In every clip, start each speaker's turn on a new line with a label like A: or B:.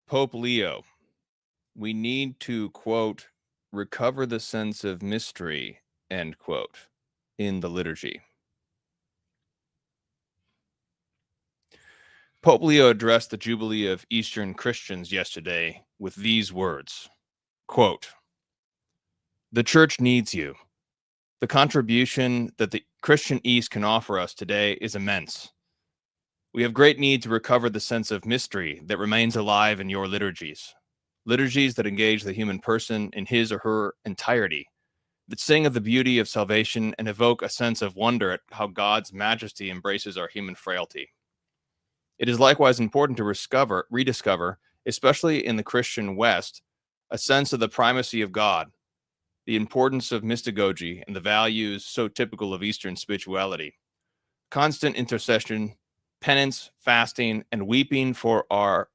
A: Pope Leo, we need to, quote, recover the sense of mystery, end quote, in the liturgy. Pope Leo addressed the Jubilee of Eastern Christians yesterday with these words, quote, the Church needs you. The contribution that the Christian East can offer us today is immense. We have great need to recover the sense of mystery that remains alive in your liturgies that engage the human person in his or her entirety, that sing of the beauty of salvation and evoke a sense of wonder at how God's majesty embraces our human frailty. It is likewise important to rediscover, especially in the Christian West, a sense of the primacy of God, the importance of mystagogy, and the values so typical of Eastern spirituality. Constant intercession, penance, fasting, and weeping for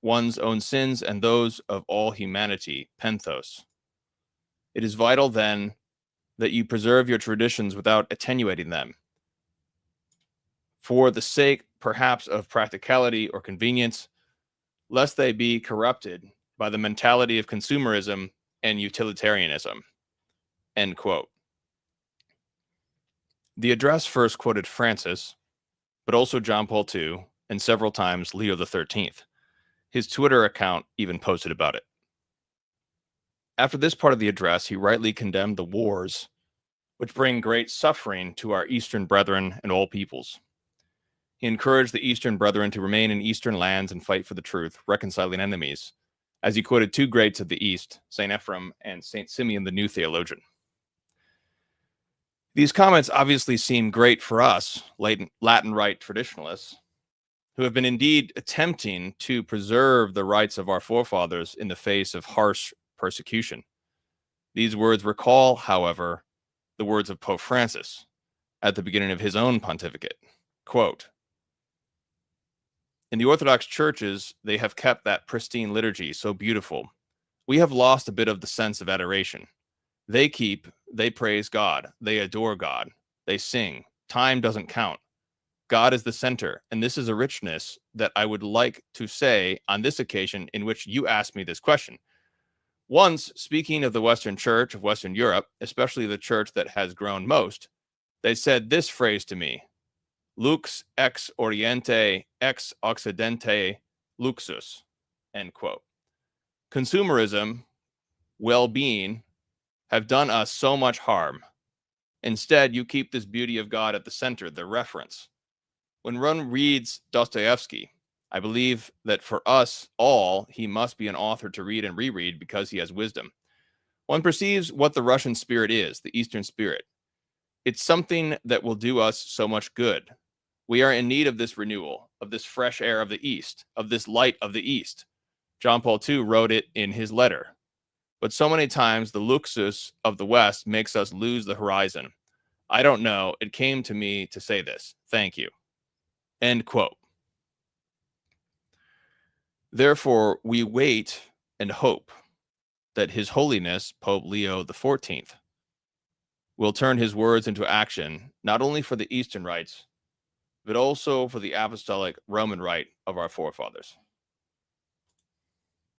A: one's own sins and those of all humanity, penthos. It is vital, then, that you preserve your traditions without attenuating them. For the sake, perhaps, of practicality or convenience, lest they be corrupted by the mentality of consumerism and utilitarianism. End quote. The address first quoted Francis, but also John Paul II, and several times Leo XIII. His Twitter account even posted about it. After this part of the address, he rightly condemned the wars which bring great suffering to our Eastern brethren and all peoples. He encouraged the Eastern brethren to remain in Eastern lands and fight for the truth, reconciling enemies, as he quoted two greats of the East, St. Ephrem and St. Simeon, the new theologian. These comments obviously seem great for us, Latin Rite traditionalists, who have been indeed attempting to preserve the rights of our forefathers in the face of harsh persecution. These words recall, however, the words of Pope Francis at the beginning of his own pontificate. Quote, in the Orthodox churches, they have kept that pristine liturgy so beautiful. We have lost a bit of the sense of adoration. They praise God, they adore God, they sing. Time doesn't count. God is the center, and this is a richness that I would like to say on this occasion in which you asked me this question. Once, speaking of the Western Church of Western Europe, especially the church that has grown most, they said this phrase to me, lux ex oriente ex occidente luxus, end quote. Consumerism, well-being, have done us so much harm. Instead, you keep this beauty of God at the center, the reference. When one reads Dostoevsky, I believe that for us all, he must be an author to read and reread because he has wisdom. One perceives what the Russian spirit is, the Eastern spirit. It's something that will do us so much good. We are in need of this renewal, of this fresh air of the East, of this light of the East. John Paul II wrote it in his letter. But so many times the luxus of the West makes us lose the horizon. I don't know. It came to me to say this. Thank you. End quote. Therefore, we wait and hope that His Holiness, Pope Leo XIV, will turn his words into action, not only for the Eastern rites, but also for the apostolic Roman rite of our forefathers.